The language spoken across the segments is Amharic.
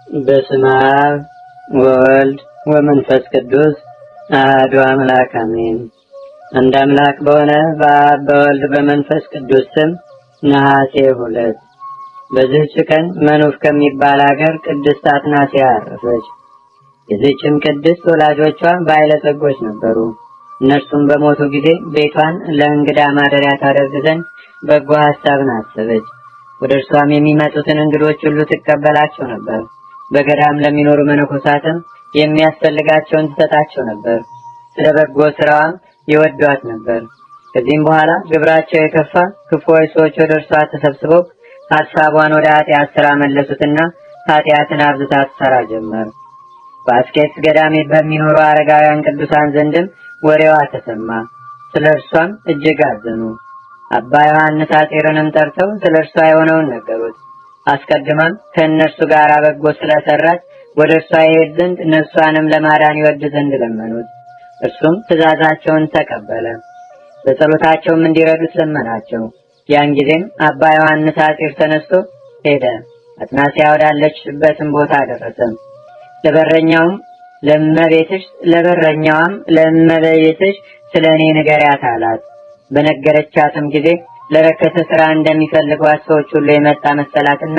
በስመ አብ ወወልድ ወመንፈስ ቅዱስ አሐዱ አምላክ አሜን። አንድ አምላክ በሆነ በአብ በወልድ በመንፈስ ቅዱስ ስም ነሐሴ 2 በዚህች ቀን መኑፍ ከሚባል ሀገር ቅድስት አትናስያ አረፈች። የዚህችም ቅድስት ወላጆቿ ባለጸጎች ነበሩ። እነርሱም በሞቱ ጊዜ ቤቷን ለእንግዳ ማደሪያ ታደርግ ዘንድ በጎ ሐሳብን አሰበች። ወደ እርሷም የሚመጡትን እንግዶች ሁሉ ትቀበላቸው ነበር። በገዳም ለሚኖሩ መነኮሳትም የሚያስፈልጋቸውን ትሰጣቸው ነበር። ስለ በጎ ስራዋም ይወዷት ነበር። ከዚህም በኋላ ግብራቸው የከፋ ክፉዎች ሰዎች ወደ እርሷ ተሰብስበው ሐሳቧን ወደ ኃጢአት ስራ መለሱትና ኃጢአትን አብዝታ ትሰራ ጀመር። በአስኬትስ ገዳም በሚኖሩ አረጋውያን ቅዱሳን ዘንድም ወሬዋ ተሰማ። ስለ እርሷም እጅግ አዘኑ። አባ ዮሐንስ አጤርንም ጠርተው ስለ እርሷ የሆነውን ነገሩት። አስቀድማም ከእነርሱ ጋር በጎ ስለሰራች ወደ እርሷ ይሄድ ዘንድ ነፍሷንም ለማዳን ይወድ ዘንድ ለመኑት። እርሱም ትእዛዛቸውን ተቀበለ። በጸሎታቸውም እንዲረዱት ለመናቸው። ያን ጊዜም አባ ዮሐንስ አጤር ተነስቶ ሄደ። አትናስያ ወዳለችበትም ቦታ ደረሰ። ለበረኛዋም ለእመቤትሽ ስለ እኔ ንገሪያት አላት። በነገረቻትም ጊዜ ለረከሰ ስራ እንደሚፈልጓት ሰዎች ሁሉ የመጣ መሰላትና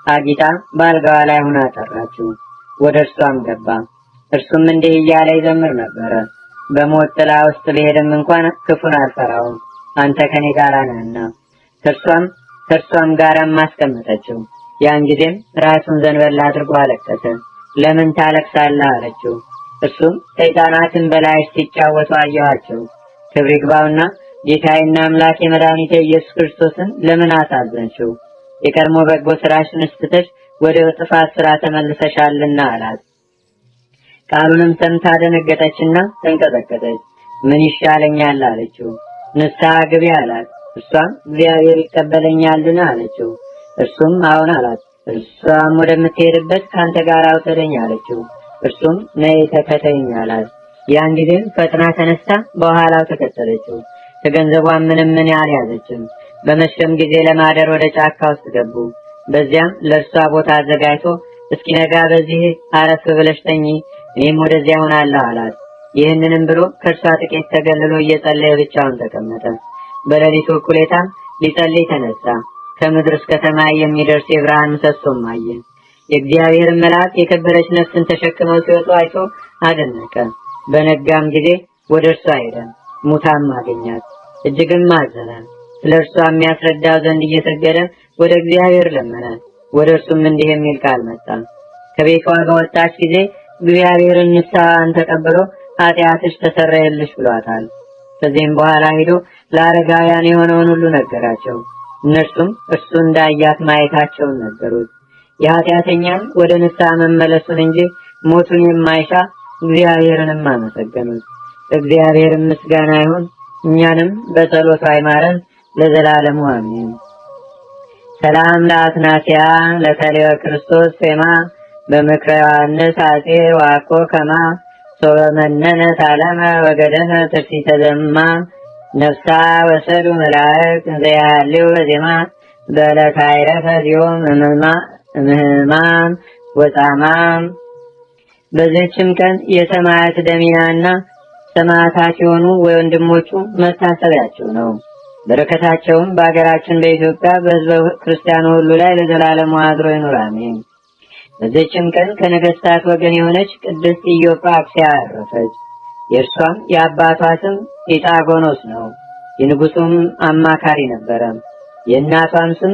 አጊጣ በአልጋዋ ላይ ሆና ጠራችው። ወደ እርሷም ገባ። እርሱም እንዲህ እያለ ይዘምር ነበረ። በሞት ጥላ ውስጥ ብሄድም እንኳን ክፉን አልፈራውም፣ አንተ ከኔ ጋር ነህና። ከእርሷም ጋርም አስቀመጠችው። ያን ጊዜም ራሱን ዘንበል አድርጎ አለቀሰ። ለምን ታለቅሳለህ አለችው። እርሱም ሰይጣናትን በላይሽ ሲጫወቱ አየኋቸው። ክብር ይግባውና ጌታዬና አምላኬ መድኃኒቴ ኢየሱስ ክርስቶስን ለምን አሳዘንሽው? የቀድሞ በጎ ስራሽን ስትተሽ ወደ ጥፋት ስራ ተመልሰሻልና አላት። ቃሉንም ሰምታ ደነገጠችና ተንቀጠቀጠች። ምን ይሻለኛል አለችው። ንስሐ ግቢ አላት። እርሷም እግዚአብሔር ይቀበለኛልን አለችው። እርሱም አዎን አላት። እርሷም ወደምትሄድበት ካንተ ጋር አውሰደኝ አለችው። እርሱም ነይ ተከተይኝ አላት። ያን ጊዜም ፈጥና ተነስታ በኋላው ተከተለችው። ከገንዘቧም ምንም አልያዘችም። በመሸም ጊዜ ለማደር ወደ ጫካ ውስጥ ገቡ። በዚያም ለእርሷ ቦታ አዘጋጅቶ እስኪነጋ በዚህ አረፍ ብለሽ ተኚ፣ እኔም ወደዚያ ሆናለሁ አላት። ይህንንም ብሎ ከእርሷ ጥቂት ተገልሎ እየጸለየ ብቻውን ተቀመጠ። በሌሊቱ እኩሌታም ሊጸልይ ተነሳ። ከምድር እስከ ሰማይ የሚደርስ የብርሃን ምሰሶም አየ። የእግዚአብሔር መልአክ የከበረች ነፍስን ተሸክመው ሲወጡ አይቶ አደነቀ። በነጋም ጊዜ ወደ እርሷ ሄደ። ሙታም አገኛት። እጅግም አዘነ። ስለ እርሷ የሚያስረዳው ዘንድ እየሰገደ ወደ እግዚአብሔር ለመነ። ወደ እርሱም እንዲህ የሚል ቃል መጣ። ከቤቷ በወጣች ጊዜ እግዚአብሔርን ንስሐን ተቀብሎ ኃጢአትሽ ተሰረየልሽ ብሏታል። ከዚህም በኋላ ሄዶ ለአረጋውያን የሆነውን ሁሉ ነገራቸው። እነርሱም እርሱ እንዳያት ማየታቸውን ነገሩት። የኃጢአተኛን ወደ ንስሐ መመለሱን እንጂ ሞቱን የማይሻ እግዚአብሔርንም አመሰገኑት። እግዚአብሔር ምስጋና ይሁን፣ እኛንም በጸሎቱ አይማረን ለዘላለሙ አሜን። ሰላም ለአትናስያ ለተሌወ ክርስቶስ ሴማ በምክረ ዮሐንስ አጼር ዋኮ ከማ ሶበመነነ ታለመ ወገደነ ትርሲተ ዘማ ነፍሳ ወሰዱ መላእክ ዘያሌው በዜማ በለካይረፈ ዚዮም ምህማም ወጣማም። በዚህችም ቀን የሰማዕት ደሚናና ሰማዕታት የሆኑ ወንድሞቹ መታሰቢያቸው ነው። በረከታቸውም በአገራችን በኢትዮጵያ በሕዝበ ክርስቲያኑ ሁሉ ላይ ለዘላለሙ አድሮ ይኑር አሜን። በዚህችም ቀን ከነገስታት ወገን የሆነች ቅድስት ኢዮጵራክስያ አረፈች። የእርሷም የአባቷ ስም ኢጣጎኖስ ነው። የንጉሱም አማካሪ ነበረ። የእናቷም ስም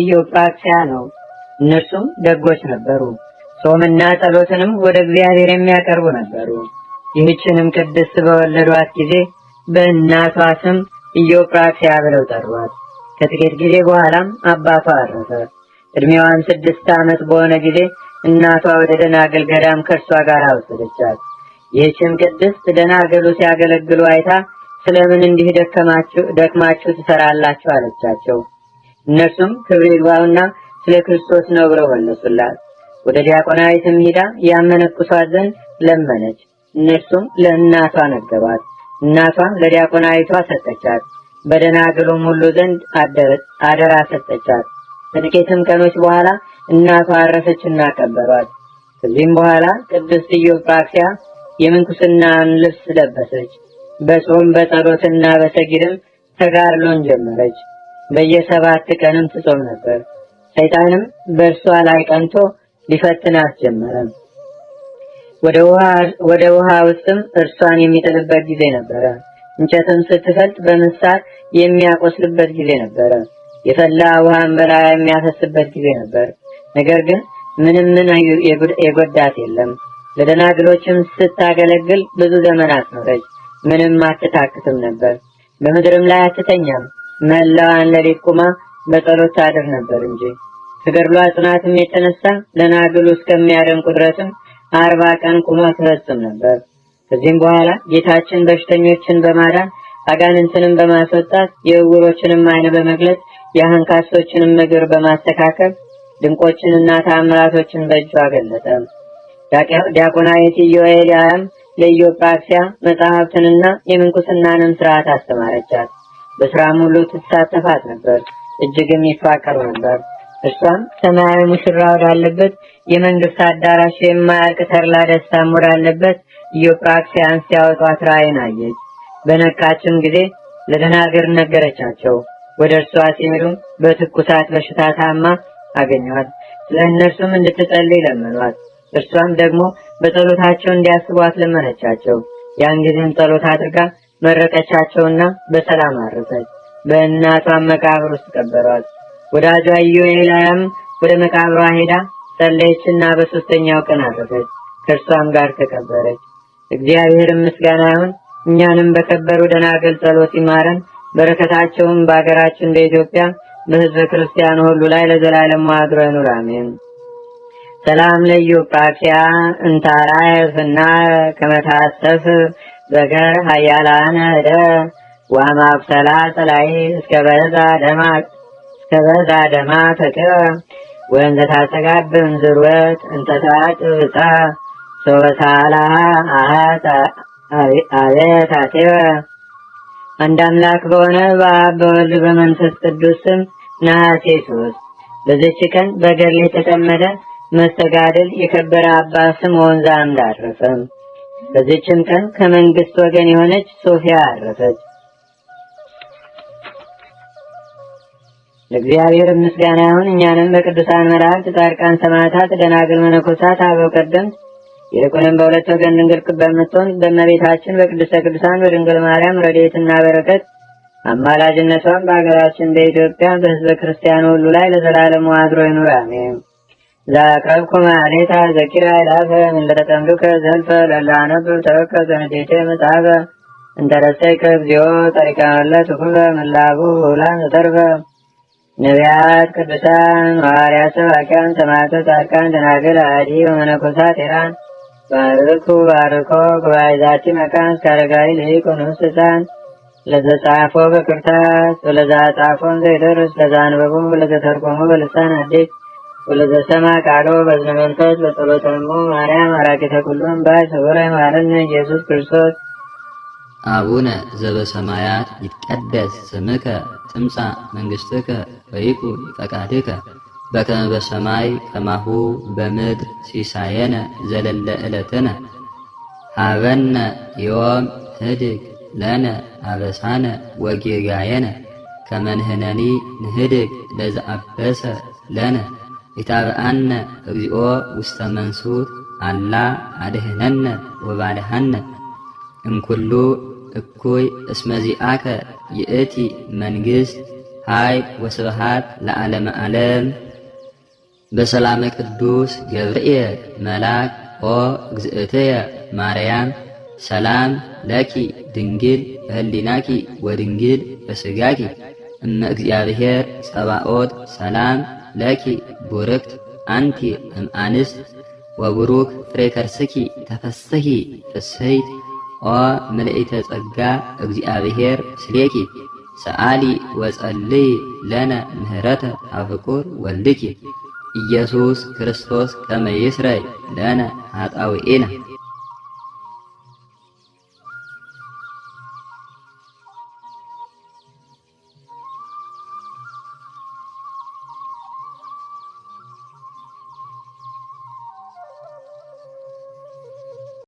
ኢዮጵራክስያ ነው። እነርሱም ደጎች ነበሩ። ጾምና ጸሎትንም ወደ እግዚአብሔር የሚያቀርቡ ነበሩ። ይህችንም ቅድስት በወለዷት ጊዜ በእናቷ ስም ኢዮጵራክስያ ብለው ጠሯት። ከጥቂት ጊዜ በኋላም አባቷ አረፈ። እድሜዋን 6 ዓመት በሆነ ጊዜ እናቷ ወደ ደናግል ገዳም ከእርሷ ጋር ወሰደቻት። ይህችም ቅድስት ደናግሉ ሲያገለግሉ አይታ ስለምን እንዲህ ደክማችሁ ትሰራላችሁ አለቻቸው። እነርሱም ክብር ይግባውና ስለ ክርስቶስ ነው ብለው መለሱላት። ወደ ዲያቆናዊትም ሄዳ ያመነኩሷት ዘንድ ለመነች። እነርሱም ለእናቷ ነገሯት። እናቷም ለዲያቆናዊቷ ሰጠቻት። በደናግሉም ሁሉ ዘንድ አደራ ሰጠቻት። ከጥቂትም ቀኖች በኋላ እናቷ አረፈችና ቀበሯት። ከዚህም በኋላ ቅድስት ኢዮጵራክሲያ የምንኩስናን ልብስ ለበሰች። በጾም በጸሎትና በሰጊድም ተጋድሎን ጀመረች። በየ7 ቀንም ትጾም ነበር። ሰይጣንም በእርሷ ላይ ቀንቶ ሊፈትናት ጀመረ። ወደ ውሃ ውስጥም እርሷን የሚጥልበት ጊዜ ነበረ። እንጨትም ስትፈልጥ በምሳር የሚያቆስልበት ጊዜ ነበረ። የፈላ ውሃን በላዩ የሚያፈስበት ጊዜ ነበር። ነገር ግን ምንም የጎዳት የለም። ለደናግሎችም ስታገለግል ብዙ ዘመናት ኖረች። ምንም አትታክትም ነበር። በምድርም ላይ አትተኛም። መላዋን ሌሊት ቁማ በጸሎት ታድር ነበር እንጂ። ከገድሏ ጽናትም የተነሳ ደናግሉ እስከሚያደንቁ ድረስም 40 ቀን ቁማ ትፈጽም ነበር። ከዚህም በኋላ ጌታችን በሽተኞችን በማዳን አጋንንትንም በማስወጣት የዕውሮችንም ዓይን በመግለጽ የአንካሶችንም እግር በማስተካከል ድንቆችንና ተአምራቶችን በእጇ ገለጠ። ዲያቆናዊት ኢዮኤልያም ለኢዮጵራክሲያ መጽሐፍትንና የምንኩስናንም ሥርዓት አስተማረቻት። በሥራም ሁሉ ትሳተፋት ነበር፣ እጅግም ይፋቀሩ ነበር። እርሷም ሰማያዊ ሙሽራ ወዳለበት የመንግስት አዳራሽ የማያልቅ ተድላ ደስታም ወዳለበት ኢዮጵራክሲያን ሲያወጧት ራእይን አየች። በነቃችም ጊዜ ለደናግል ነገረቻቸው። ወደ እርሷ ሲሄዱም በትኩሳት በሽታ ታማ አገኟት። ለእነርሱም እንድትጸልይ ለመኗት። እርሷም ደግሞ በጸሎታቸው እንዲያስቧት ለመነቻቸው። ያን ጊዜም ጸሎት አድርጋ መረቀቻቸውና በሰላም አረፈች። በእናቷም መቃብር ውስጥ ቀበሯት። ወዳጇ ኢዮኤልያም ወደ መቃብሯ ሄዳ ጸለየችና በ3ኛው ቀን አረፈች። ከእርሷም ጋር ተቀበረች። እግዚአብሔር ምስጋና ይሁን። እኛንም በከበሩ ደናግል ጸሎት ይማረን። በረከታቸውም በአገራችን በኢትዮጵያ በሕዝበ ክርስቲያኑ ሁሉ ላይ ለዘላለም አድሮ ይኑር፣ አሜን። ሰላም ለኢዮጵራክሲያ እንታራይፍና ከመታሰፍ በገር ኃያላነ እደ ወማብሰላ ጸላይ እስከ በዛ ደማ ተክረ ወንዘ ታስተጋብም ዝርወት እንተታጭ ብጻ ሶበሳላ አቤታቴወ። አንድ አምላክ በሆነ በአብ በወልድ በመንፈስ ቅዱስ ስም ነሐሴ 3 በዚች ቀን በገድል የተጠመደ መስተጋድል የከበረ አባ ስምዖን ዘአምድ አረፈ። በዚችም ቀን ከመንግስት ወገን የሆነች ሶፊያ አረፈች። ለእግዚአብሔር ምስጋና ይሁን። እኛንም በቅዱሳን መላእክት፣ ጻድቃን፣ ሰማዕታት፣ ደናግል፣ መነኮሳት፣ አበው ቀደምት ይልቁንም በሁለት ወገን ድንግል በምትሆን በእመቤታችን በቅድስተ ቅዱሳን በድንግል ማርያም ረድኤትና በረከት አማላጅነቷን በአገራችን በኢትዮጵያ በሕዝበ ክርስቲያኑ ሁሉ ላይ ለዘላለሙ አድሮ ይኑር፣ አሜን። ዛቅረብኩ ማሌታ ዘኪራ ይላፈ ምለተጠምዱከ ዘልፈ ለላነብብ ተወከ ዘንዴቴ መጽሐፈ እንተረሰይከ እግዚኦ ጠሪቃለት ሁለ መላቡ ሁላን ዘተርፈ ነቢያት፣ ቅዱሳን፣ ሐዋርያት፣ ሰባክያን፣ ሰማዕታት፣ ጻድቃን፣ ደናግል፣ አዲ ወመነኮሳት ሄራን ባርኩ ባርኮ ጉባኤ ዛቲ መካን እስከ አረጋዊ ልሂቅ ወንዑስ ሕፃን ለዘጻፎ በክርታስ ወለዘጻፎን ዘይደርስ ለዘአንበቦ ወለዘተርጎሞ በልሳን አዲስ ወለዘሰማ ቃሎ በዝነ መንፈስ በጸሎተሙ ማርያም አራቂተ ኩሉ እምባይ ስውረ ይማረነ ኢየሱስ ክርስቶስ። አቡነ ዘበሰማያት ይትቀደስ ስምከ ትምጻእ መንግሥትከ ወይኩን ፈቃድከ በከመ በሰማይ ከማሁ በምድር ሲሳየነ ዘለለ ዕለትነ ሀበነ ዮም ህድግ ለነ አበሳነ ወጌጋየነ ከመ ንሕነኒ ንህድግ ለዘአበሰ ለነ ኢታብአነ እግዚኦ ውስተ መንሱት አላ አድኅነነ ወባልሐነ እምኩሉ እኩይ እስመ ዚአከ ይእቲ መንግሥት ኃይል ወስብሐት ለዓለመ ዓለም። በሰላመ ቅዱስ ገብርኤል መልአክ ኦ እግዝእትየ ማርያም ሰላም ለኪ ድንግል በህሊናኪ ወድንግል በስጋኪ እመ እግዚአብሔር ጸባኦት ሰላም ለኪ ቡርክት አንቲ እምአንስት ወቡሩክ ፍሬ ከርስኪ ተፈስሒ ፍስሕት ኦ ምልዕተ ጸጋ እግዚአብሔር ምስሌኪ ሰአሊ ወጸልይ ለነ ምህረተ አፍቁር ወልድኪ ኢየሱስ ክርስቶስ ከመ ይስረይ ለነ ኃጣውኢነ